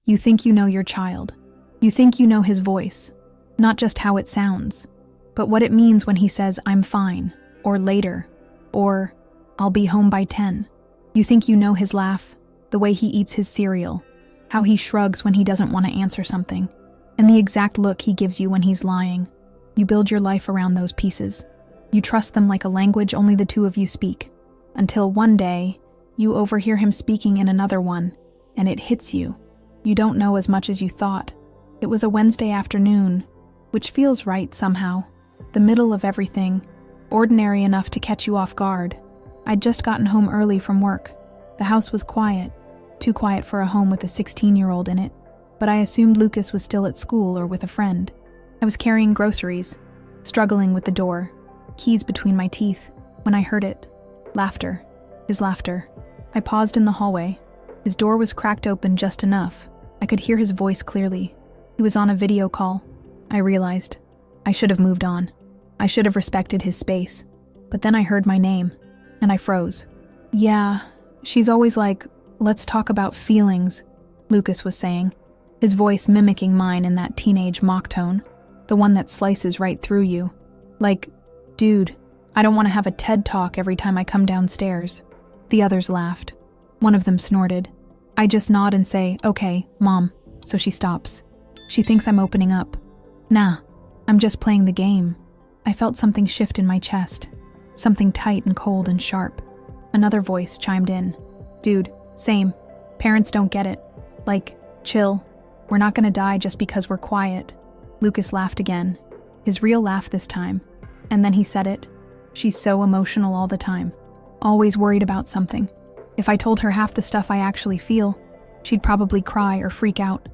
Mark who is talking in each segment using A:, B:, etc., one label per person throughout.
A: You think you know your child. You think you know his voice, not just how it sounds, but what it means when he says, "I'm fine," or "later," or "I'll be home by 10. You think you know his laugh, the way he eats his cereal, how he shrugs when he doesn't want to answer something, and the exact look he gives you when he's lying. You build your life around those pieces. You trust them like a language only the two of you speak, until one day, you overhear him speaking in another one, and it hits you. You don't know as much as you thought. It was a Wednesday afternoon, which feels right somehow. The middle of everything, ordinary enough to catch you off guard. I'd just gotten home early from work. The house was quiet, too quiet for a home with a 16-year-old in it, but I assumed Lucas was still at school or with a friend. I was carrying groceries, struggling with the door, keys between my teeth, when I heard it. Laughter. His laughter. I paused in the hallway. His door was cracked open just enough. I could hear his voice clearly. He was on a video call. I realized. I should have moved on. I should have respected his space. But then I heard my name, and I froze. "Yeah, she's always like, let's talk about feelings," Lucas was saying, his voice mimicking mine in that teenage mock tone, the one that slices right through you. Like, "Dude, I don't want to have a TED talk every time I come downstairs." The others laughed. One of them snorted. I just nod and say, "Okay, Mom," so she stops. She thinks I'm opening up. Nah, I'm just playing the game. I felt something shift in my chest, something tight and cold and sharp. Another voice chimed in. "Dude, same. Parents don't get it. Like, chill. We're not gonna die just because we're quiet." Lucas laughed again, his real laugh this time. And then he said it. "She's so emotional all the time. Always worried about something. If I told her half the stuff I actually feel, she'd probably cry or freak out.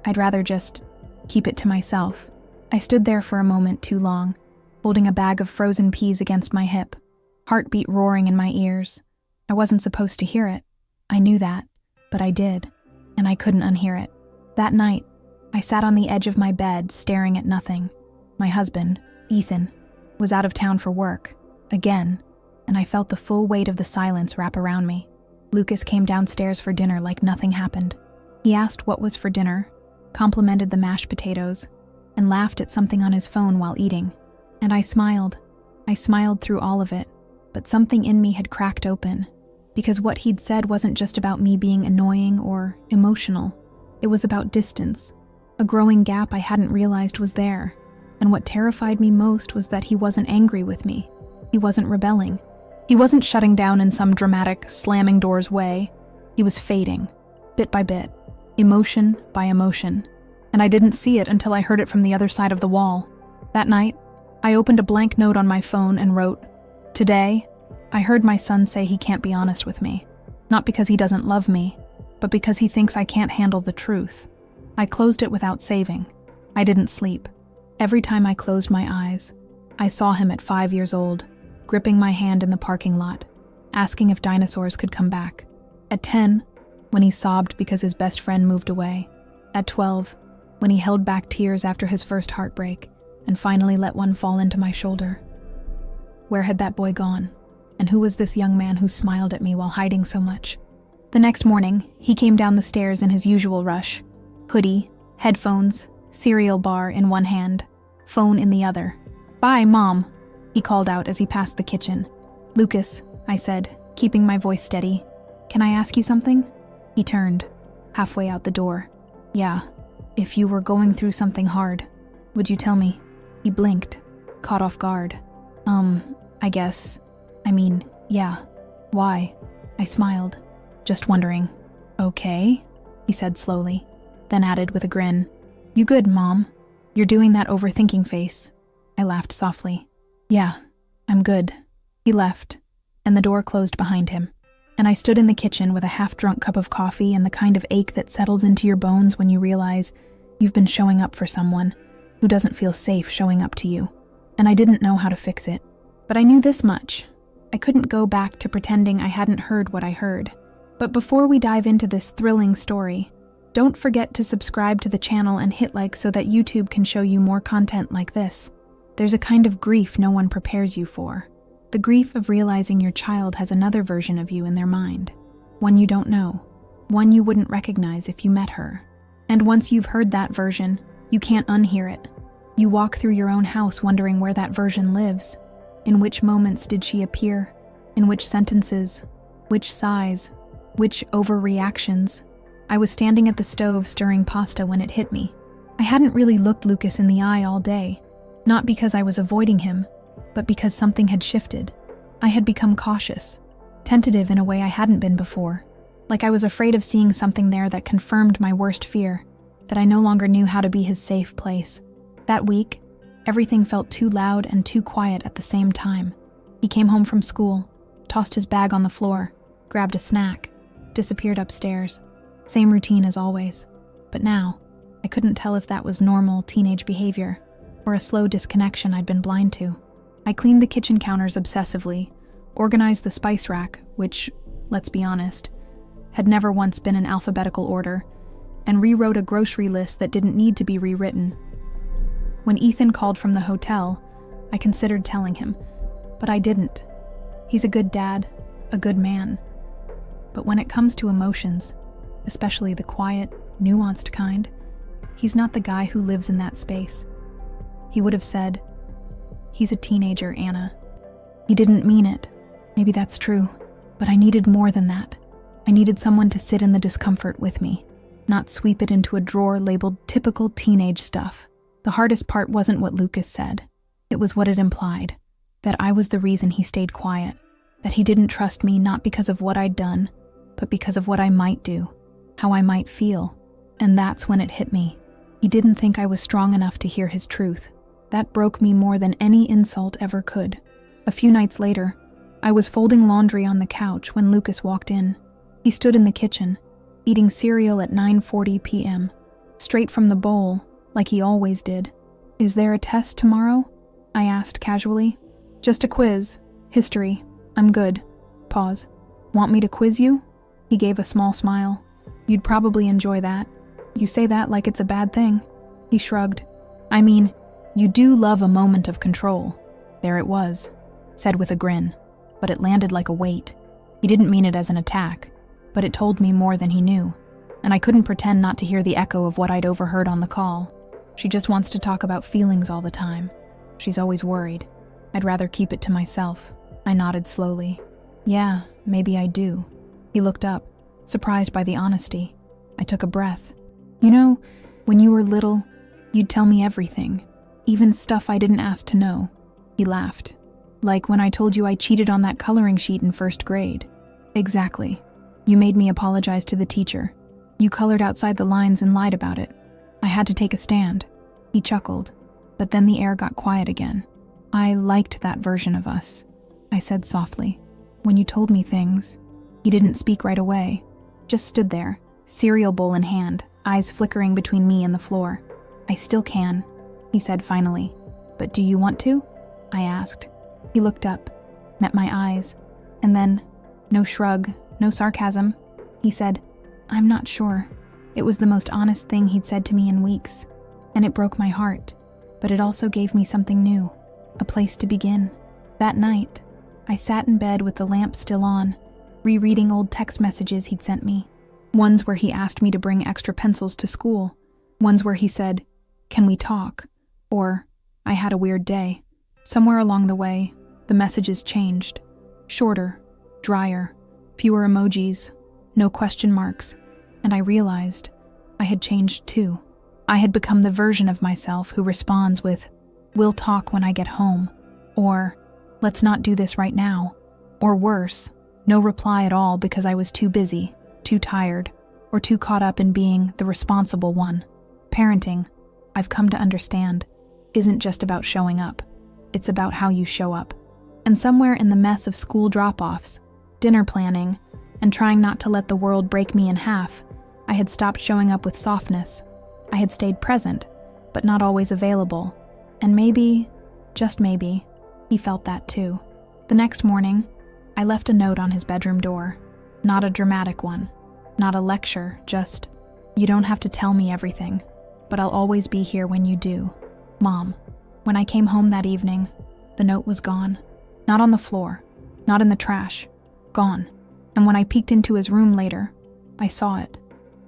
A: I'd rather just keep it to myself." I stood there for a moment too long, holding a bag of frozen peas against my hip, heartbeat roaring in my ears. I wasn't supposed to hear it. I knew that, but I did, and I couldn't unhear it. That night, I sat on the edge of my bed, staring at nothing. My husband, Ethan, was out of town for work, again, and I felt the full weight of the silence wrap around me. Lucas came downstairs for dinner like nothing happened. He asked what was for dinner, complimented the mashed potatoes, and laughed at something on his phone while eating. And I smiled. I smiled through all of it, but something in me had cracked open, because what he'd said wasn't just about me being annoying or emotional. It was about distance, a growing gap I hadn't realized was there. And what terrified me most was that he wasn't angry with me. He wasn't rebelling. He wasn't shutting down in some dramatic, slamming doors way. He was fading, bit by bit, emotion by emotion. And I didn't see it until I heard it from the other side of the wall. That night, I opened a blank note on my phone and wrote, "Today, I heard my son say he can't be honest with me. Not because he doesn't love me, but because he thinks I can't handle the truth." I closed it without saving. I didn't sleep. Every time I closed my eyes, I saw him at 5 years old, gripping my hand in the parking lot, asking if dinosaurs could come back. At 10, when he sobbed because his best friend moved away. At 12, when he held back tears after his first heartbreak and finally let one fall into my shoulder. Where had that boy gone? And who was this young man who smiled at me while hiding so much? The next morning, he came down the stairs in his usual rush. Hoodie, headphones, cereal bar in one hand, phone in the other. "Bye, Mom," he called out as he passed the kitchen. "Lucas," I said, keeping my voice steady. "Can I ask you something?" He turned, halfway out the door. "Yeah, if you were going through something hard, would you tell me?" He blinked, caught off guard. I guess. Yeah. Why?" I smiled, just wondering. "Okay," he said slowly, then added with a grin, "You good, Mom? You're doing that overthinking face." I laughed softly. "Yeah, I'm good." He left, and the door closed behind him. And I stood in the kitchen with a half-drunk cup of coffee and the kind of ache that settles into your bones when you realize you've been showing up for someone who doesn't feel safe showing up to you. And I didn't know how to fix it. But I knew this much. I couldn't go back to pretending I hadn't heard what I heard. But before we dive into this thrilling story, don't forget to subscribe to the channel and hit like so that YouTube can show you more content like this. There's a kind of grief no one prepares you for. The grief of realizing your child has another version of you in their mind. One you don't know. One you wouldn't recognize if you met her. And once you've heard that version, you can't unhear it. You walk through your own house wondering where that version lives. In which moments did she appear? In which sentences? Which sighs? Which overreactions? I was standing at the stove stirring pasta when it hit me. I hadn't really looked Lucas in the eye all day, not because I was avoiding him, but because something had shifted. I had become cautious, tentative in a way I hadn't been before, like I was afraid of seeing something there that confirmed my worst fear, that I no longer knew how to be his safe place. That week, everything felt too loud and too quiet at the same time. He came home from school, tossed his bag on the floor, grabbed a snack, disappeared upstairs. Same routine as always. But now, I couldn't tell if that was normal teenage behavior or a slow disconnection I'd been blind to. I cleaned the kitchen counters obsessively, organized the spice rack, which, let's be honest, had never once been in alphabetical order, and rewrote a grocery list that didn't need to be rewritten. When Ethan called from the hotel, I considered telling him, but I didn't. He's a good dad, a good man. But when it comes to emotions, especially the quiet, nuanced kind, he's not the guy who lives in that space. He would have said, "He's a teenager, Anna." He didn't mean it. Maybe that's true, but I needed more than that. I needed someone to sit in the discomfort with me, not sweep it into a drawer labeled typical teenage stuff. The hardest part wasn't what Lucas said. It was what it implied, that I was the reason he stayed quiet, that he didn't trust me not because of what I'd done, but because of what I might do, how I might feel. And that's when it hit me. He didn't think I was strong enough to hear his truth. That broke me more than any insult ever could. A few nights later, I was folding laundry on the couch when Lucas walked in. He stood in the kitchen, eating cereal at 9:40 p.m., straight from the bowl, like he always did. "Is there a test tomorrow?" I asked casually. "Just a quiz. History. I'm good." Pause. "Want me to quiz you?" He gave a small smile. "You'd probably enjoy that. You say that like it's a bad thing." He shrugged. "I mean, you do love a moment of control." There it was, said with a grin, but it landed like a weight. He didn't mean it as an attack, but it told me more than he knew, and I couldn't pretend not to hear the echo of what I'd overheard on the call. She just wants to talk about feelings all the time. She's always worried. I'd rather keep it to myself. I nodded slowly. "Yeah, maybe I do." He looked up, surprised by the honesty. I took a breath. "You know, when you were little, you'd tell me everything, even stuff I didn't ask to know." He laughed. "Like when I told you I cheated on that coloring sheet in first grade." "Exactly. You made me apologize to the teacher. You colored outside the lines and lied about it. I had to take a stand." He chuckled, but then the air got quiet again. "I liked that version of us," I said softly. "When you told me things." He didn't speak right away, just stood there, cereal bowl in hand, eyes flickering between me and the floor. "I still can," he said finally. "But do you want to?" I asked. He looked up, met my eyes, and then, no shrug, no sarcasm, he said, "I'm not sure." It was the most honest thing he'd said to me in weeks, and it broke my heart, but it also gave me something new, a place to begin. That night, I sat in bed with the lamp still on, rereading old text messages he'd sent me. Ones where he asked me to bring extra pencils to school. Ones where he said, "Can we talk?" Or, "I had a weird day." Somewhere along the way, the messages changed. Shorter, drier, fewer emojis, no question marks, and I realized I had changed too. I had become the version of myself who responds with, "We'll talk when I get home," or "Let's not do this right now," or worse, no reply at all because I was too busy, too tired, or too caught up in being the responsible one. Parenting, I've come to understand, isn't just about showing up. It's about how you show up. And somewhere in the mess of school drop-offs, dinner planning, and trying not to let the world break me in half, I had stopped showing up with softness. I had stayed present, but not always available. And maybe, just maybe, he felt that too. The next morning, I left a note on his bedroom door. Not a dramatic one, not a lecture, just, "You don't have to tell me everything, but I'll always be here when you do. Mom." When I came home that evening, the note was gone. Not on the floor, not in the trash, gone. And when I peeked into his room later, I saw it,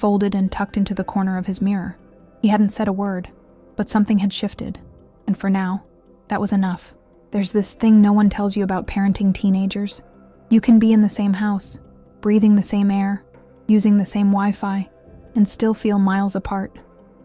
A: folded and tucked into the corner of his mirror. He hadn't said a word, but something had shifted, and for now, that was enough. There's this thing no one tells you about parenting teenagers. You can be in the same house, breathing the same air, using the same Wi-Fi, and still feel miles apart.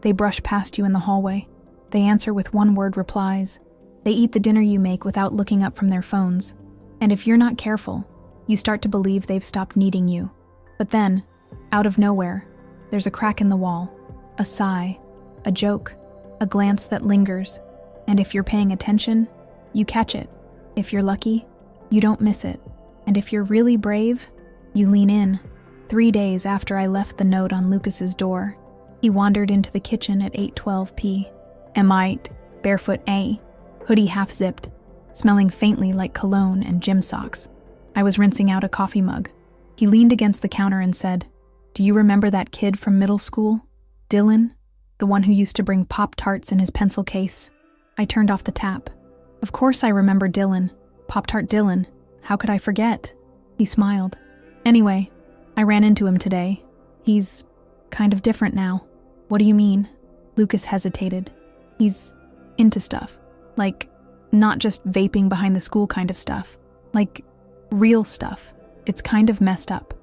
A: They brush past you in the hallway. They answer with one-word replies. They eat the dinner you make without looking up from their phones. And if you're not careful, you start to believe they've stopped needing you. But then, out of nowhere, there's a crack in the wall, a sigh, a joke, a glance that lingers. And if you're paying attention, you catch it. If you're lucky, you don't miss it. And if you're really brave, you lean in. 3 days after I left the note on Lucas's door, he wandered into the kitchen at 8:12 p. M.I.'d, barefoot A, hoodie half-zipped, smelling faintly like cologne and gym socks. I was rinsing out a coffee mug. He leaned against the counter and said, "Do you remember that kid from middle school? Dylan? The one who used to bring Pop-Tarts in his pencil case?" I turned off the tap. Of course I remember Dylan. Pop-Tart Dylan. How could I forget? He smiled. Anyway, I ran into him today. He's kind of different now. What do you mean? Lucas hesitated. He's into stuff. Like, not just vaping behind the school kind of stuff. Like, real stuff. It's kind of messed up.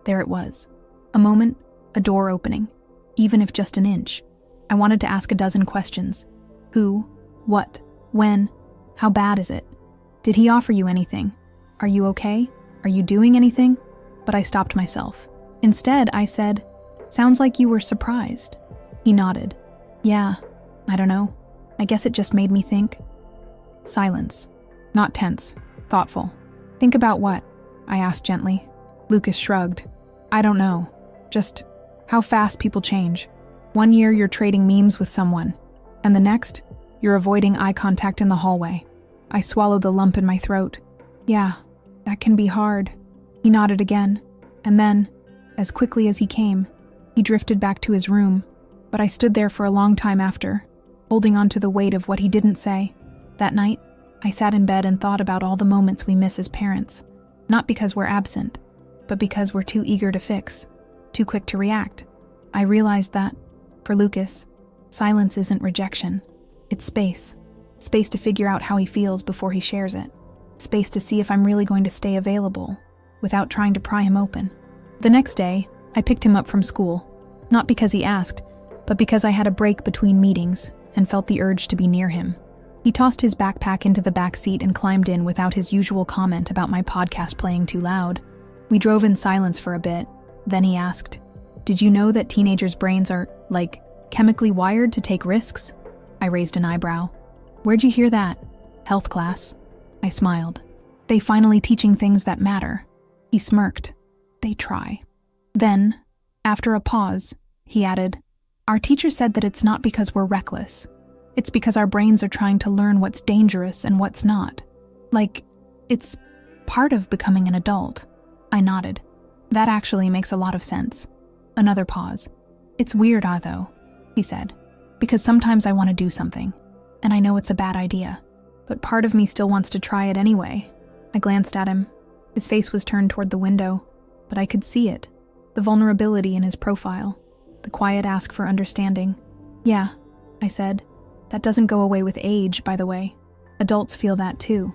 A: There it was. A moment, a door opening. Even if just an inch. I wanted to ask a dozen questions. Who? What? When? How bad is it? Did he offer you anything? Are you okay? Are you doing anything? But I stopped myself. Instead, I said, "Sounds like you were surprised." He nodded. "Yeah, I don't know. I guess it just made me think." Silence. Not tense. Thoughtful. "Think about what?" I asked gently. Lucas shrugged. "I don't know. Just how fast people change. 1 year you're trading memes with someone, and the next, you're avoiding eye contact in the hallway." I swallowed the lump in my throat. "Yeah, that can be hard." He nodded again, and then, as quickly as he came, he drifted back to his room, but I stood there for a long time after, holding on to the weight of what he didn't say. That night, I sat in bed and thought about all the moments we miss as parents, not because we're absent, but because we're too eager to fix, too quick to react. I realized that, for Lucas, silence isn't rejection. It's space. Space to figure out how he feels before he shares it. Space to see if I'm really going to stay available, without trying to pry him open. The next day, I picked him up from school, not because he asked, but because I had a break between meetings and felt the urge to be near him. He tossed his backpack into the back seat and climbed in without his usual comment about my podcast playing too loud. We drove in silence for a bit. Then he asked, "Did you know that teenagers' brains are, like, chemically wired to take risks?" I raised an eyebrow. "Where'd you hear that?" "Health class." I smiled. "They finally teaching things that matter." He smirked. "They try." Then, after a pause, he added, "Our teacher said that it's not because we're reckless. It's because our brains are trying to learn what's dangerous and what's not. Like, it's part of becoming an adult." I nodded. "That actually makes a lot of sense." Another pause. "It's weird, though," he said, "because sometimes I want to do something, and I know it's a bad idea, but part of me still wants to try it anyway." I glanced at him. His face was turned toward the window, but I could see it, the vulnerability in his profile, the quiet ask for understanding. "Yeah," I said. "That doesn't go away with age, by the way. Adults feel that too.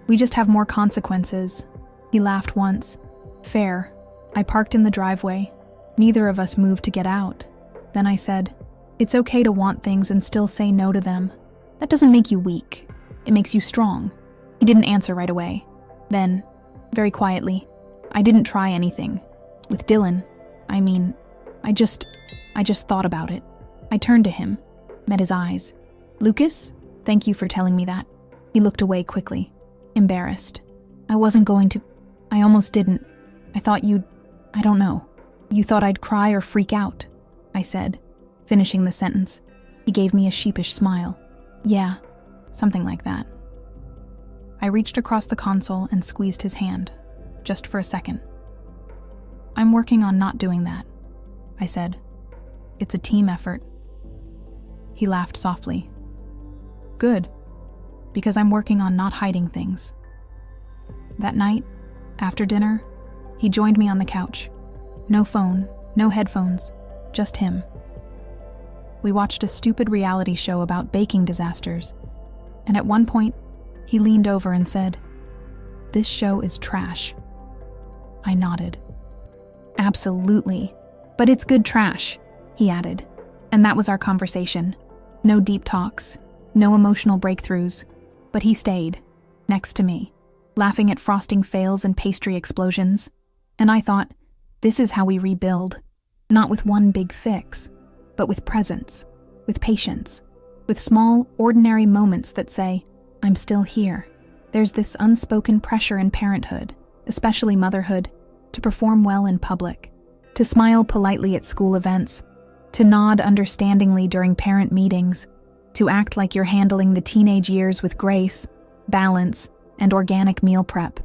A: We just have more consequences." He laughed once. "Fair." I parked in the driveway. Neither of us moved to get out. Then I said, "It's okay to want things and still say no to them. That doesn't make you weak. It makes you strong." He didn't answer right away. Then, very quietly, "I didn't try anything. With Dylan, I just thought about it." I turned to him, met his eyes. "Lucas, thank you for telling me that." He looked away quickly, embarrassed. "I wasn't going to. I almost didn't. I thought I don't know. You thought I'd cry or freak out," I said, finishing the sentence. He gave me a sheepish smile. "Yeah, something like that." I reached across the console and squeezed his hand, just for a second. "I'm working on not doing that," I said. "It's a team effort." He laughed softly. "Good, because I'm working on not hiding things." That night, after dinner, he joined me on the couch. No phone, no headphones, just him. We watched a stupid reality show about baking disasters, and at one point, he leaned over and said, "This show is trash." I nodded. "Absolutely, but it's good trash," he added. And that was our conversation. No deep talks, no emotional breakthroughs, but he stayed, next to me, laughing at frosting fails and pastry explosions. And I thought, this is how we rebuild, not with one big fix, but with presence, with patience, with small, ordinary moments that say, I'm still here. There's this unspoken pressure in parenthood, especially motherhood, to perform well in public, to smile politely at school events, to nod understandingly during parent meetings, to act like you're handling the teenage years with grace, balance, and organic meal prep.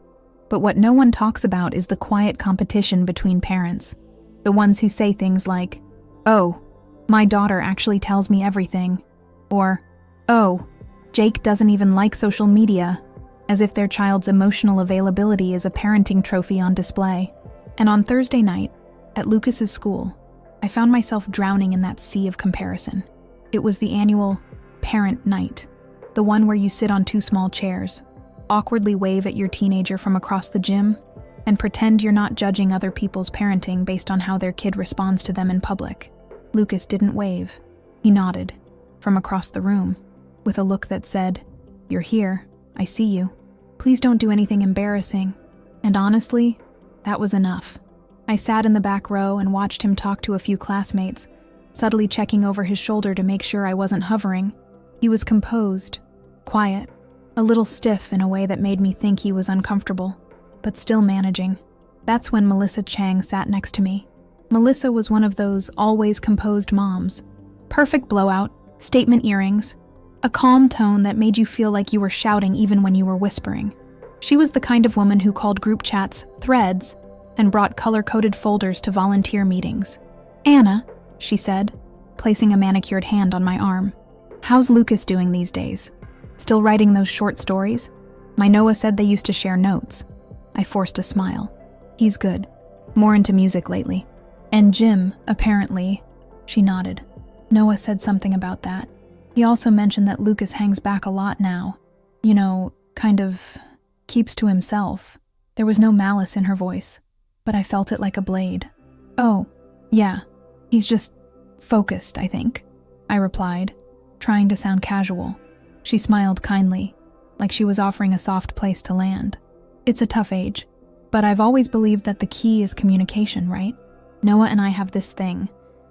A: But what no one talks about is the quiet competition between parents, the ones who say things like, "Oh, my daughter actually tells me everything," or, "Oh, Jake doesn't even like social media," as if their child's emotional availability is a parenting trophy on display. And on Thursday night, at Lucas's school, I found myself drowning in that sea of comparison. It was the annual parent night, the one where you sit on two small chairs, awkwardly wave at your teenager from across the gym, and pretend you're not judging other people's parenting based on how their kid responds to them in public. Lucas didn't wave. He nodded, from across the room, with a look that said, "You're here, I see you. Please don't do anything embarrassing." And honestly, that was enough. I sat in the back row and watched him talk to a few classmates, subtly checking over his shoulder to make sure I wasn't hovering. He was composed, quiet, a little stiff in a way that made me think he was uncomfortable, but still managing. That's when Melissa Chang sat next to me. Melissa was one of those always composed moms. Perfect blowout, statement earrings, a calm tone that made you feel like you were shouting even when you were whispering. She was the kind of woman who called group chats threads and brought color-coded folders to volunteer meetings. "Anna," she said, placing a manicured hand on my arm, "how's Lucas doing these days? Still writing those short stories? My Noah said they used to share notes." I forced a smile. "He's good. More into music lately. And gym, apparently." She nodded. "Noah said something about that. He also mentioned that Lucas hangs back a lot now. You know, kind of keeps to himself." There was no malice in her voice, but I felt it like a blade. "Oh, yeah. He's just focused, I think," I replied, trying to sound casual. She smiled kindly, like she was offering a soft place to land. "It's a tough age, but I've always believed that the key is communication, right? Noah and I have this thing.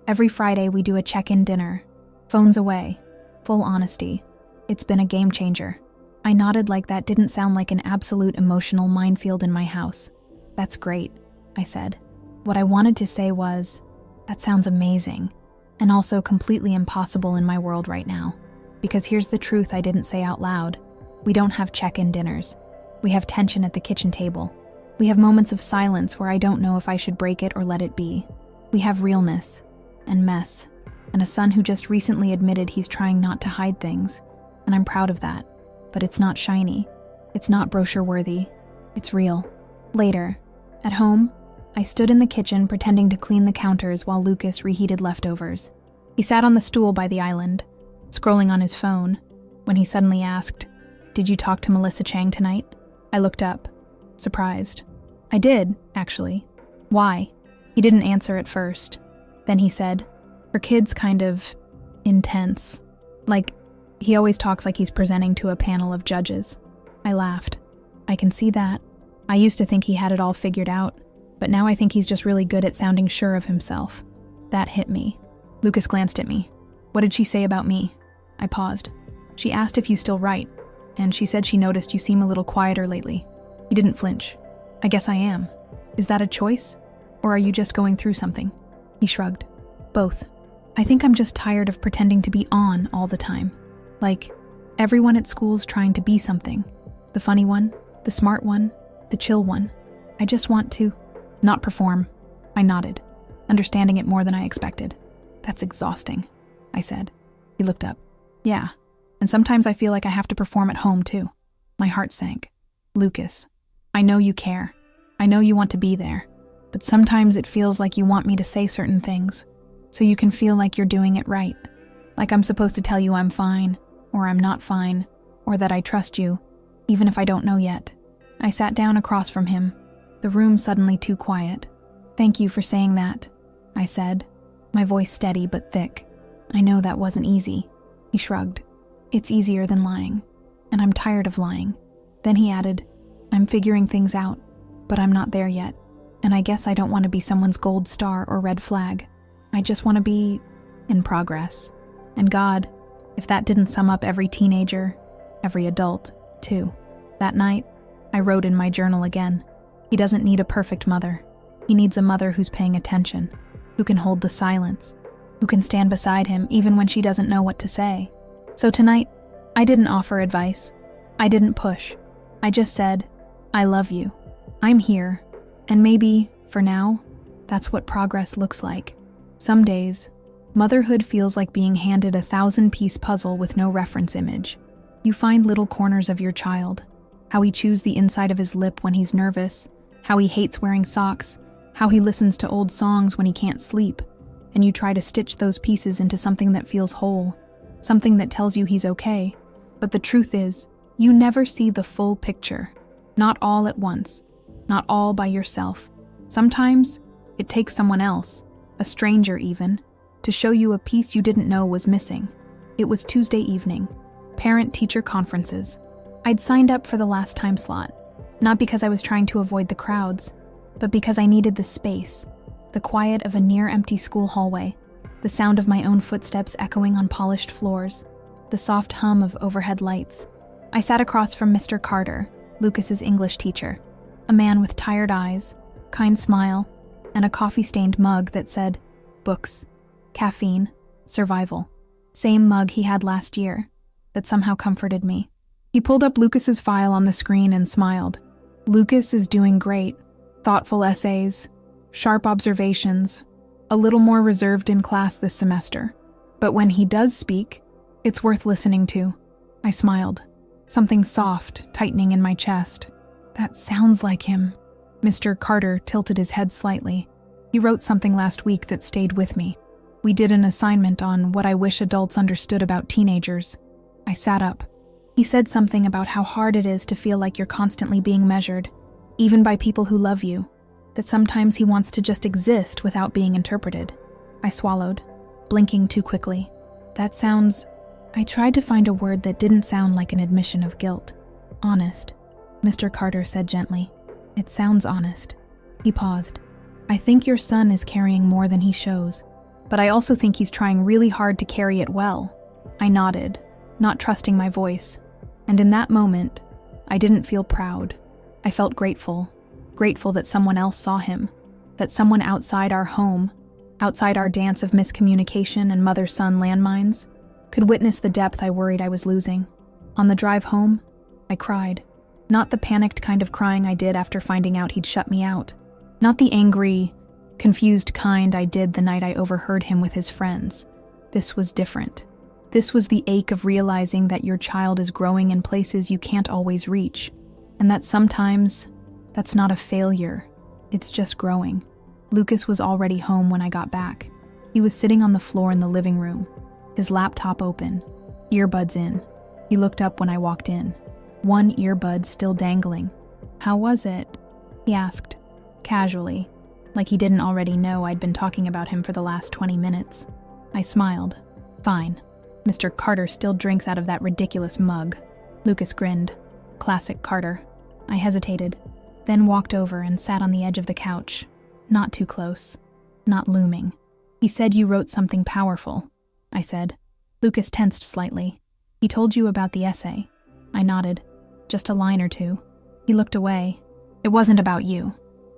A: Every Friday we do a check-in dinner. Phones away. Full honesty. It's been a game changer." I nodded like that didn't sound like an absolute emotional minefield in my house. "That's great," I said. What I wanted to say was, that sounds amazing, and also completely impossible in my world right now. Because here's the truth I didn't say out loud. We don't have check-in dinners. We have tension at the kitchen table. We have moments of silence where I don't know if I should break it or let it be. We have realness and mess, and a son who just recently admitted he's trying not to hide things, and I'm proud of that. But it's not shiny. It's not brochure-worthy. It's real. Later, at home, I stood in the kitchen pretending to clean the counters while Lucas reheated leftovers. He sat on the stool by the island, scrolling on his phone, when he suddenly asked, "Did you talk to Melissa Chang tonight?" I looked up, surprised. "I did, actually. Why?" He didn't answer at first. Then he said, "Her kid's kind of intense. Like, he always talks like he's presenting to a panel of judges." I laughed. "I can see that. I used to think he had it all figured out, but now I think he's just really good at sounding sure of himself." That hit me. Lucas glanced at me. "What did she say about me?" I paused. "She asked if you still write, and she said she noticed you seem a little quieter lately." He didn't flinch. "I guess I am. Is that a choice? Or are you just going through something?" He shrugged. "Both. I think I'm just tired of pretending to be on all the time. Like, everyone at school's trying to be something. The funny one, the smart one, the chill one. I just want to not perform." I nodded, understanding it more than I expected. "That's exhausting," I said. He looked up. "Yeah, and sometimes I feel like I have to perform at home too." My heart sank. "Lucas, I know you care. I know you want to be there. But sometimes it feels like you want me to say certain things. so you can feel like you're doing it right. Like I'm supposed to tell you I'm fine, or I'm not fine, or that I trust you, even if I don't know yet. I sat down across from him, the room suddenly too quiet. "Thank you for saying that," I said, my voice steady but thick. "I know that wasn't easy." He shrugged. "It's easier than lying, and I'm tired of lying." Then he added, "I'm figuring things out, but I'm not there yet, and I guess I don't want to be someone's gold star or red flag. I just want to be in progress. And God, if that didn't sum up every teenager, every adult, too." That night, I wrote in my journal again. He doesn't need a perfect mother. He needs a mother who's paying attention, who can hold the silence, who can stand beside him even when she doesn't know what to say. So tonight, I didn't offer advice. I didn't push. I just said, "I love you. I'm here. And maybe, for now, that's what progress looks like." Some days, motherhood feels like being handed a 1,000-piece puzzle with no reference image. You find little corners of your child, how he chews the inside of his lip when he's nervous, how he hates wearing socks, how he listens to old songs when he can't sleep, and you try to stitch those pieces into something that feels whole, something that tells you he's okay. But the truth is, you never see the full picture. Not all at once. Not all by yourself. Sometimes, it takes someone else, a stranger even, to show you a piece you didn't know was missing. It was Tuesday evening. Parent-teacher conferences. I'd signed up for the last time slot, not because I was trying to avoid the crowds, but because I needed the space, the quiet of a near-empty school hallway, the sound of my own footsteps echoing on polished floors, the soft hum of overhead lights. I sat across from Mr. Carter, Lucas's English teacher, a man with tired eyes, kind smile, and a coffee-stained mug that said, "Books, caffeine, survival." Same mug he had last year, that somehow comforted me. He pulled up Lucas's file on the screen and smiled. "Lucas is doing great. Thoughtful essays, sharp observations, a little more reserved in class this semester. But when he does speak, it's worth listening to." I smiled, something soft tightening in my chest. "That sounds like him." Mr. Carter tilted his head slightly. He wrote something last week that stayed with me. We did an assignment on what I wish adults understood about teenagers. I sat up. He said something about how hard it is to feel like you're constantly being measured, even by people who love you, that sometimes he wants to just exist without being interpreted. I swallowed, blinking too quickly. That sounds... I tried to find a word that didn't sound like an admission of guilt. "Honest," Mr. Carter said gently. "It sounds honest." He paused. "I think your son is carrying more than he shows, but I also think he's trying really hard to carry it well." I nodded, not trusting my voice, and in that moment, I didn't feel proud. I felt grateful that someone else saw him, that someone outside our home, outside our dance of miscommunication and mother-son landmines, could witness the depth I worried I was losing. On the drive home, I cried. Not the panicked kind of crying I did after finding out he'd shut me out. Not the angry, confused kind I did the night I overheard him with his friends. This was different. This was the ache of realizing that your child is growing in places you can't always reach, and that sometimes that's not a failure, it's just growing. Lucas was already home when I got back. He was sitting on the floor in the living room, his laptop open, earbuds in. He looked up when I walked in, one earbud still dangling. "How was it?" he asked, casually, like he didn't already know I'd been talking about him for the last 20 minutes. I smiled. "Fine. Mr. Carter still drinks out of that ridiculous mug." Lucas grinned. Classic Carter. I hesitated, then walked over and sat on the edge of the couch. Not too close. Not looming. "He said you wrote something powerful," I said. Lucas tensed slightly. "He told you about the essay?" I nodded. "Just a line or two." He looked away. "It wasn't about you."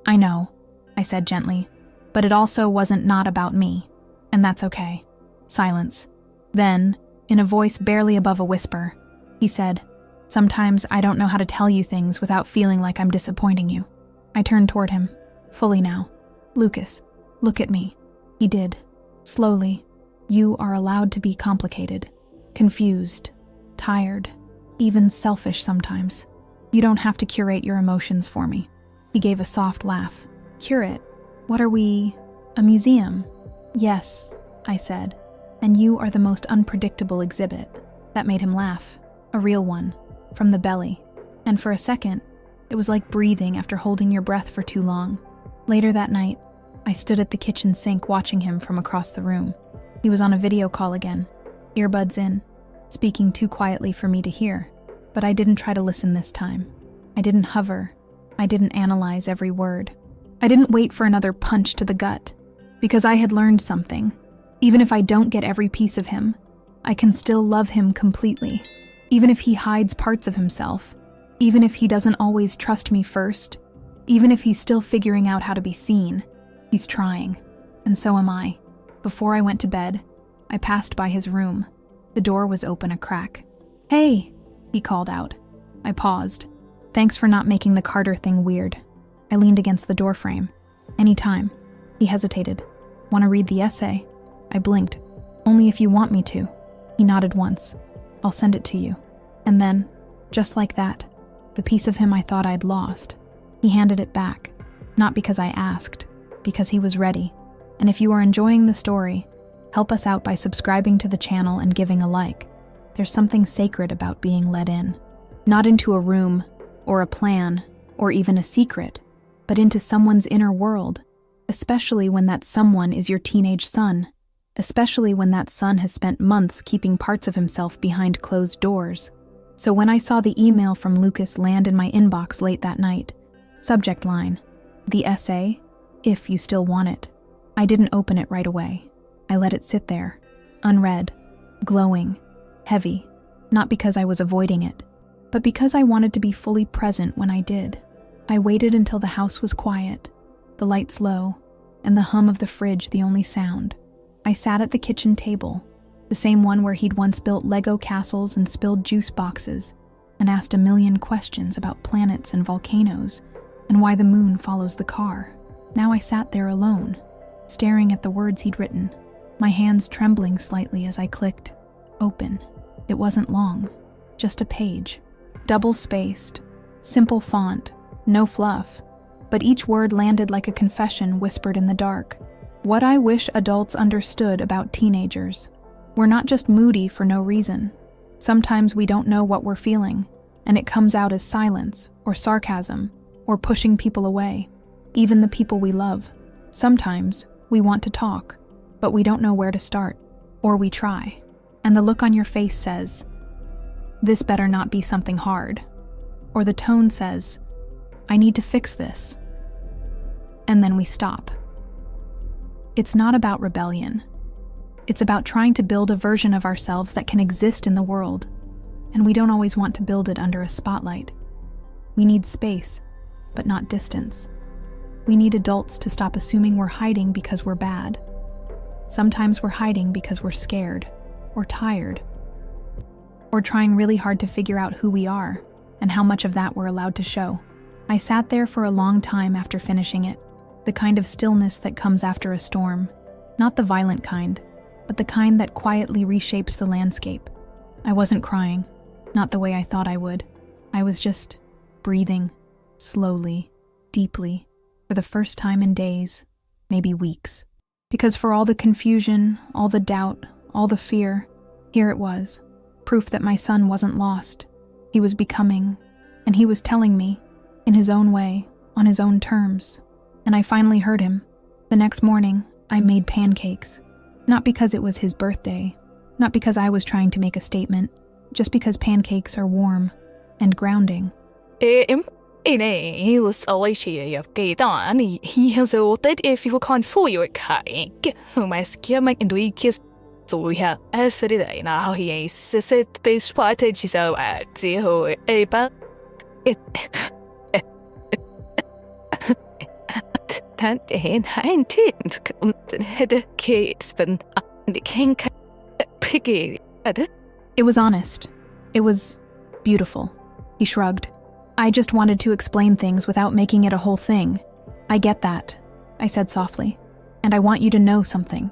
A: "I know," I said gently. "But it also wasn't not about me. And that's okay." Silence. Then, in a voice barely above a whisper, he said, "Sometimes I don't know how to tell you things without feeling like I'm disappointing you." I turned toward him, fully now. "Lucas, look at me." He did, slowly. "You are allowed to be complicated, confused, tired, even selfish sometimes. You don't have to curate your emotions for me." He gave a soft laugh. "Curate? What are we? A museum?" Yes, I said, and you are the most unpredictable exhibit. That made him laugh, a real one, from the belly. And for a second, it was like breathing after holding your breath for too long. Later that night, I stood at the kitchen sink watching him from across the room. He was on a video call again, earbuds in, speaking too quietly for me to hear. But I didn't try to listen this time. I didn't hover. I didn't analyze every word. I didn't wait for another punch to the gut, because I had learned something. Even if I don't get every piece of him, I can still love him completely. Even if he hides parts of himself, even if he doesn't always trust me first, even if he's still figuring out how to be seen, he's trying. And so am I. Before I went to bed, I passed by his room. The door was open a crack. "Hey," he called out. I paused. "Thanks for not making the Carter thing weird." I leaned against the doorframe. "Anytime." He hesitated. "Want to read the essay?" I blinked. "Only if you want me to." He nodded once. "I'll send it to you." And then, just like that, the piece of him I thought I'd lost, he handed it back. Not because I asked, because he was ready. And if you are enjoying the story, help us out by subscribing to the channel and giving a like. There's something sacred about being let in. Not into a room, or a plan, or even a secret, but into someone's inner world, especially when that someone is your teenage son, especially when that son has spent months keeping parts of himself behind closed doors. So when I saw the email from Lucas land in my inbox late that night, subject line, "The essay, if you still want it," I didn't open it right away. I let it sit there, unread, glowing, heavy, not because I was avoiding it, but because I wanted to be fully present when I did. I waited until the house was quiet, the lights low, and the hum of the fridge the only sound. I sat at the kitchen table, the same one where he'd once built Lego castles and spilled juice boxes, and asked a million questions about planets and volcanoes, and why the moon follows the car. Now I sat there alone, staring at the words he'd written, my hands trembling slightly as I clicked open. It wasn't long, just a page, double-spaced, simple font, no fluff, but each word landed like a confession whispered in the dark. What I wish adults understood about teenagers. We're not just moody for no reason. Sometimes we don't know what we're feeling, and it comes out as silence, or sarcasm, or pushing people away, even the people we love. Sometimes we want to talk, but we don't know where to start, or we try, and the look on your face says, "This better not be something hard," or the tone says, "I need to fix this." And then we stop. It's not about rebellion. It's about trying to build a version of ourselves that can exist in the world, and we don't always want to build it under a spotlight. We need space, but not distance. We need adults to stop assuming we're hiding because we're bad. Sometimes we're hiding because we're scared, or tired, or trying really hard to figure out who we are and how much of that we're allowed to show. I sat there for a long time after finishing it, the kind of stillness that comes after a storm, not the violent kind, but the kind that quietly reshapes the landscape. I wasn't crying, not the way I thought I would. I was just breathing, slowly, deeply, for the first time in days, maybe weeks. Because for all the confusion, all the doubt, all the fear, here it was, proof that my son wasn't lost. He was becoming, and he was telling me, in his own way, on his own terms. And I finally heard him. The next morning, I made pancakes. Not because it was his birthday, not because I was trying to make a statement, just because pancakes are warm and grounding.
B: He was always here. He has ordered if you can't saw your cake. My skin and we kiss. So we have a Saturday now. He is said they spotted so at the about it. That I intend to head the kids, but the king piggy.
A: It was honest. It was beautiful. He shrugged. I just wanted to explain things without making it a whole thing. I get that, I said softly. And I want you to know something.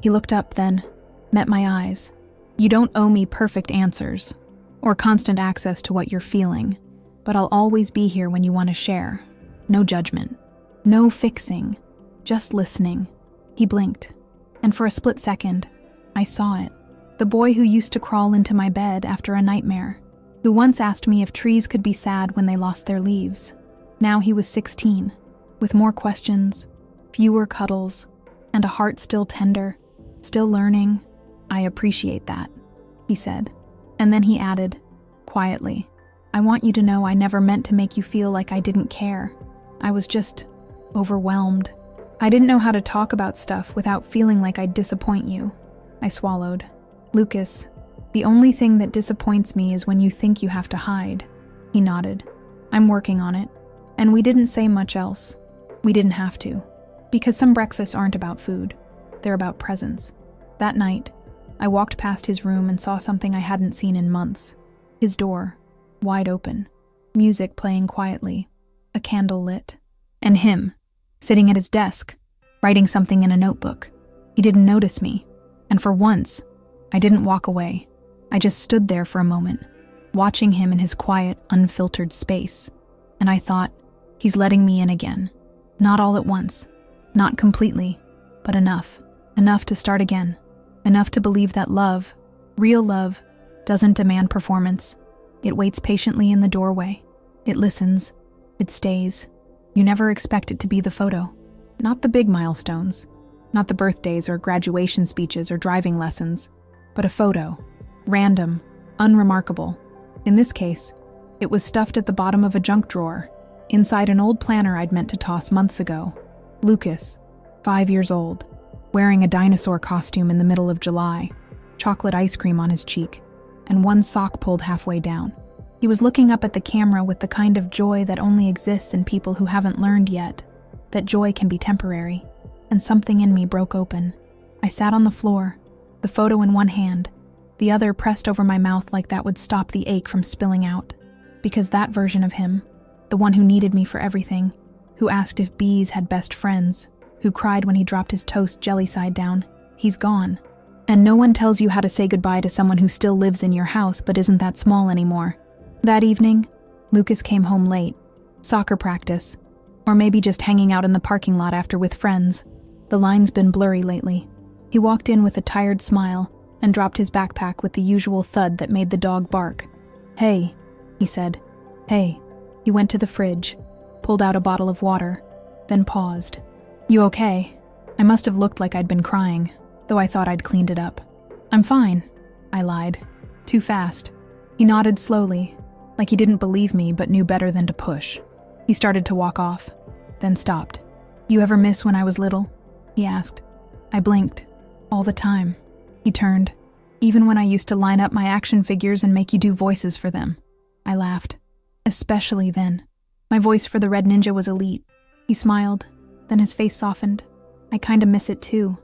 A: He looked up then, met my eyes. You don't owe me perfect answers, or constant access to what you're feeling, but I'll always be here when you want to share. No judgment. No fixing. Just listening. He blinked. And for a split second, I saw it. The boy who used to crawl into my bed after a nightmare, who once asked me if trees could be sad when they lost their leaves. Now he was 16, with more questions, fewer cuddles, and a heart still tender, still learning. I appreciate that, he said. And then he added, quietly, I want you to know I never meant to make you feel like I didn't care. I was just overwhelmed. I didn't know how to talk about stuff without feeling like I'd disappoint you. I swallowed. Lucas, the only thing that disappoints me is when you think you have to hide. He nodded. I'm working on it. And we didn't say much else. We didn't have to. Because some breakfasts aren't about food. They're about presence. That night, I walked past his room and saw something I hadn't seen in months. His door, wide open, music playing quietly, a candle lit, and him, sitting at his desk, writing something in a notebook. He didn't notice me, and for once, I didn't walk away. I just stood there for a moment, watching him in his quiet, unfiltered space, and I thought, he's letting me in again. Not all at once, not completely, but enough to start again, enough to believe that love, real love, doesn't demand performance. It waits patiently in the doorway. It listens. It stays. You never expect it to be the photo. Not the big milestones. Not the birthdays or graduation speeches or driving lessons. But a photo. Random. Unremarkable. In this case, it was stuffed at the bottom of a junk drawer, inside an old planner I'd meant to toss months ago. Lucas, 5 years old, wearing a dinosaur costume in the middle of July, chocolate ice cream on his cheek, and one sock pulled halfway down. He was looking up at the camera with the kind of joy that only exists in people who haven't learned yet, that joy can be temporary, and something in me broke open. I sat on the floor, the photo in one hand, the other pressed over my mouth like that would stop the ache from spilling out. Because that version of him, the one who needed me for everything, who asked if bees had best friends, who cried when he dropped his toast jelly side down, he's gone. And no one tells you how to say goodbye to someone who still lives in your house but isn't that small anymore. That evening, Lucas came home late. Soccer practice. Or maybe just hanging out in the parking lot after with friends. The line's been blurry lately. He walked in with a tired smile and dropped his backpack with the usual thud that made the dog bark. Hey, he said. Hey. He went to the fridge, pulled out a bottle of water, then paused. You okay? I must have looked like I'd been crying, though I thought I'd cleaned it up. I'm fine, I lied. Too fast. He nodded slowly, like he didn't believe me but knew better than to push. He started to walk off, then stopped. You ever miss when I was little? He asked. I blinked. All the time. He turned. Even when I used to line up my action figures and make you do voices for them. I laughed. Especially then. My voice for the Red Ninja was elite. He smiled, then his face softened. I kinda miss it too.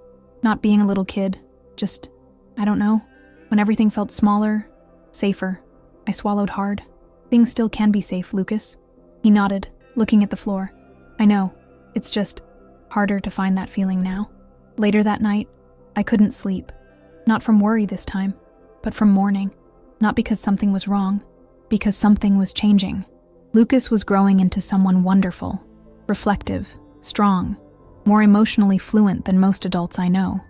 A: Not being a little kid. Just, I don't know. When everything felt smaller, safer. I swallowed hard. Things still can be safe, Lucas. He nodded, looking at the floor. I know. It's just harder to find that feeling now. Later that night, I couldn't sleep. Not from worry this time, but from mourning. Not because something was wrong, because something was changing. Lucas was growing into someone wonderful, reflective, strong, more emotionally fluent than most adults I know.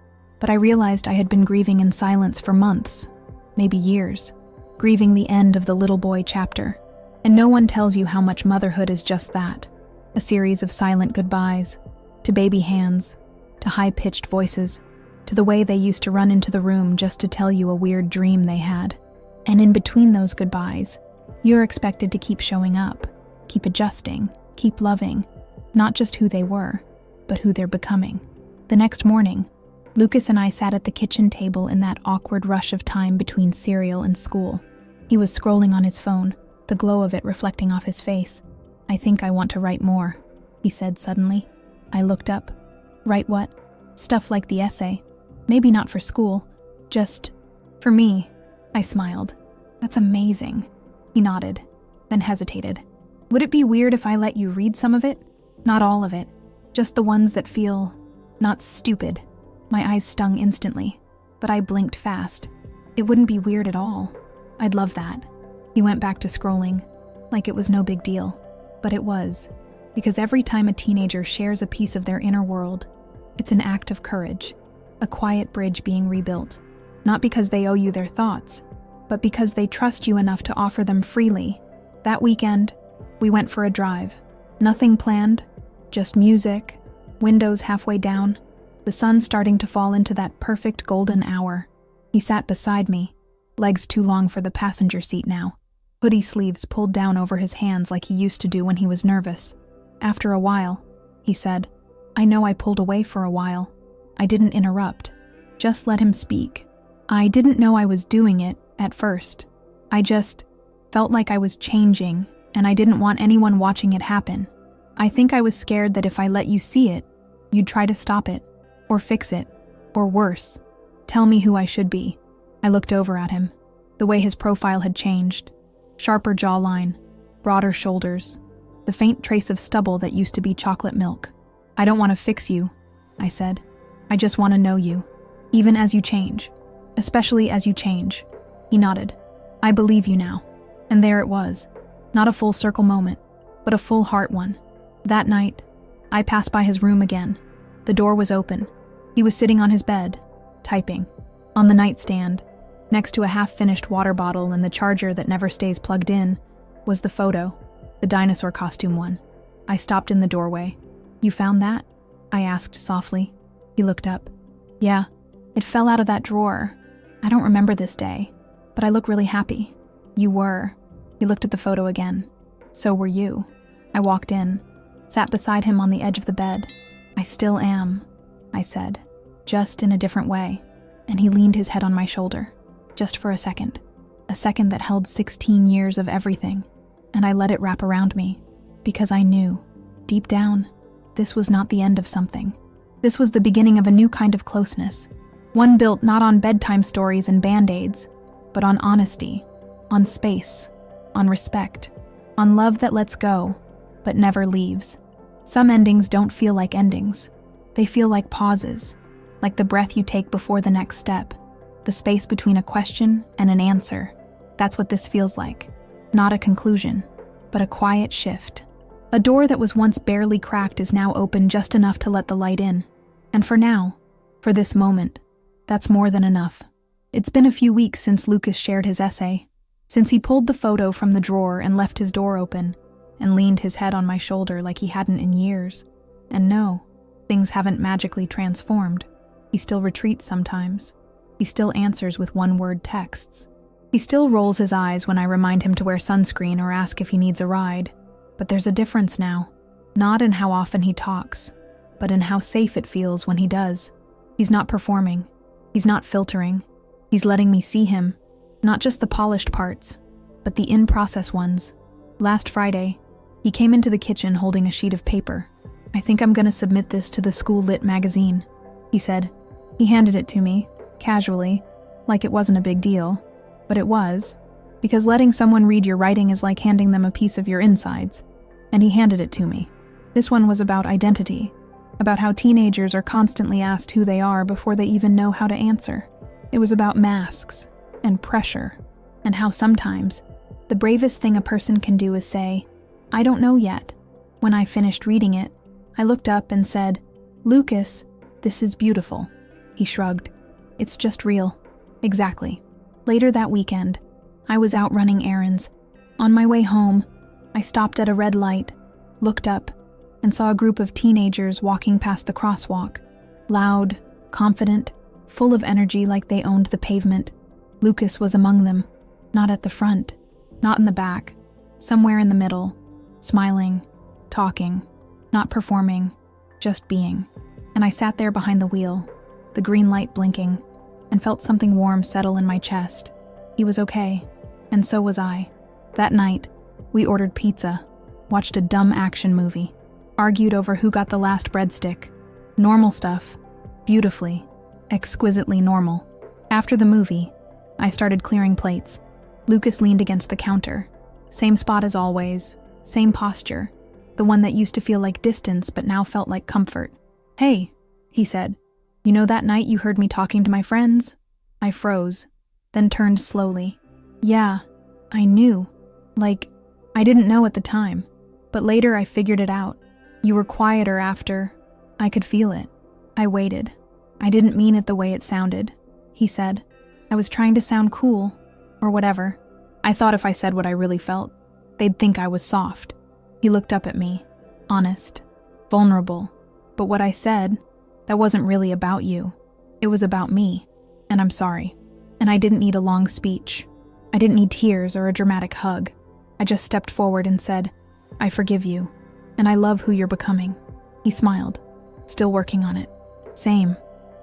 A: But I realized I had been grieving in silence for months, maybe years, grieving the end of the little boy chapter. And no one tells you how much motherhood is just that, a series of silent goodbyes, to baby hands, to high-pitched voices, to the way they used to run into the room just to tell you a weird dream they had. And in between those goodbyes, you're expected to keep showing up, keep adjusting, keep loving, not just who they were, but who they're becoming. The next morning, Lucas and I sat at the kitchen table in that awkward rush of time between cereal and school. He was scrolling on his phone, the glow of it reflecting off his face. I think I want to write more, he said suddenly. I looked up. Write what? Stuff like the essay. Maybe not for school, just for me. I smiled. That's amazing. He nodded, then hesitated. Would it be weird if I let you read some of it? Not all of it, just the ones that feel not stupid. My eyes stung instantly, but I blinked fast. It wouldn't be weird at all. I'd love that. He went back to scrolling, like it was no big deal. But it was, because every time a teenager shares a piece of their inner world, it's an act of courage. a quiet bridge being rebuilt. Not because they owe you their thoughts, but because they trust you enough to offer them freely. That weekend, we went for a drive. Nothing planned, just music, windows halfway down, the sun starting to fall into that perfect golden hour. He sat beside me, legs too long for the passenger seat now, hoodie sleeves pulled down over his hands like he used to do when he was nervous. After a while, he said, "I know I pulled away for a while." I didn't interrupt, just let him speak. I didn't know I was doing it at first. I just felt like I was changing, and I didn't want anyone watching it happen. I think I was scared that if I let you see it, you'd try to stop it, or fix it, or worse, tell me who I should be. I looked over at him. The way his profile had changed. Sharper jawline, broader shoulders, the faint trace of stubble that used to be chocolate milk. "I don't want to fix you," I said. "I just want to know you, even as you change, especially as you change." He nodded. "I believe you now." And there it was. Not a full circle moment, but a full heart one. That night, I passed by his room again. The door was open. He was sitting on his bed, typing. On the nightstand, next to a half-finished water bottle and the charger that never stays plugged in, was the photo, the dinosaur costume one. I stopped in the doorway. "You found that?" I asked softly. He looked up. "Yeah, it fell out of that drawer. I don't remember this day, but I look really happy." "You were." He looked at the photo again. "So were you." I walked in, sat beside him on the edge of the bed. "I still am," I said, just in a different way, and he leaned his head on my shoulder, just for a second that held 16 years of everything, and I let it wrap around me, because I knew, deep down, this was not the end of something. This was the beginning of a new kind of closeness, one built not on bedtime stories and band-aids, but on honesty, on space, on respect, on love that lets go, but never leaves. Some endings don't feel like endings. They feel like pauses, like the breath you take before the next step, the space between a question and an answer. That's what this feels like. Not a conclusion, but a quiet shift. A door that was once barely cracked is now open just enough to let the light in. And for now, for this moment, that's more than enough. It's been a few weeks since Lucas shared his essay, since he pulled the photo from the drawer and left his door open, and leaned his head on my shoulder like he hadn't in years. And no, things haven't magically transformed. He still retreats sometimes. He still answers with one-word texts. He still rolls his eyes when I remind him to wear sunscreen or ask if he needs a ride. But there's a difference now, not in how often he talks, but in how safe it feels when he does. He's not performing. He's not filtering. He's letting me see him, not just the polished parts, but the in-process ones. Last Friday, he came into the kitchen holding a sheet of paper. "I think I'm going to submit this to the school lit magazine," he said. He handed it to me, casually, like it wasn't a big deal. But it was, because letting someone read your writing is like handing them a piece of your insides. And he handed it to me. This one was about identity, about how teenagers are constantly asked who they are before they even know how to answer. It was about masks and pressure, and how sometimes the bravest thing a person can do is say, "I don't know yet." When I finished reading it, I looked up and said, "Lucas, this is beautiful." He shrugged. "It's just real." Exactly. Later that weekend, I was out running errands. On my way home, I stopped at a red light, looked up, and saw a group of teenagers walking past the crosswalk. Loud, confident, full of energy like they owned the pavement. Lucas was among them, not at the front, not in the back, somewhere in the middle, smiling, talking, not performing, just being. And I sat there behind the wheel, the green light blinking, and felt something warm settle in my chest. He was okay, and so was I. That night, we ordered pizza, watched a dumb action movie, argued over who got the last breadstick. Normal stuff, beautifully, exquisitely normal. After the movie, I started clearing plates. Lucas leaned against the counter. Same spot as always, same posture, the one that used to feel like distance but now felt like comfort. "Hey," he said. "You know that night you heard me talking to my friends?" I froze, then turned slowly. "Yeah, I knew. Like, I didn't know at the time, but later I figured it out. You were quieter after. I could feel it." I waited. I didn't mean it the way it sounded, he said. I was trying to sound cool, or whatever. I thought if I said what I really felt, they'd think I was soft. He looked up at me, honest, vulnerable. But what I said, that wasn't really about you. It was about me, and I'm sorry. And I didn't need a long speech. I didn't need tears or a dramatic hug. I just stepped forward and said, I forgive you, and I love who you're becoming. He smiled, still working on it. Same,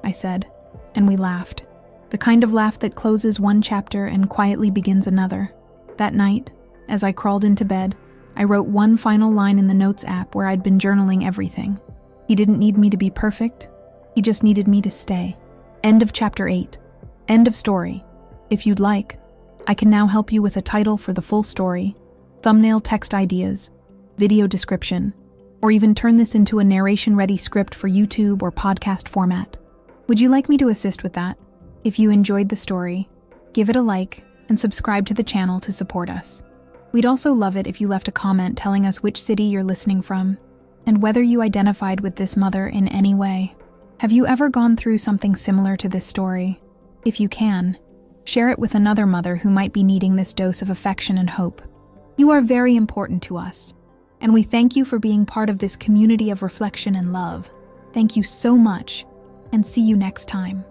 A: I said, and we laughed. The kind of laugh that closes one chapter and quietly begins another. That night, as I crawled into bed, I wrote one final line in the Notes app where I'd been journaling everything. He didn't need me to be perfect. He just needed me to stay. End of chapter 8. End of story. If you'd like, I can now help you with a title for the full story, thumbnail text ideas, video description, or even turn this into a narration-ready script for YouTube or podcast format. Would you like me to assist with that? If you enjoyed the story, give it a like and subscribe to the channel to support us. We'd also love it if you left a comment telling us which city you're listening from and whether you identified with this mother in any way. Have you ever gone through something similar to this story? If you can, share it with another mother who might be needing this dose of affection and hope. You are very important to us, and we thank you for being part of this community of reflection and love. Thank you so much, and see you next time.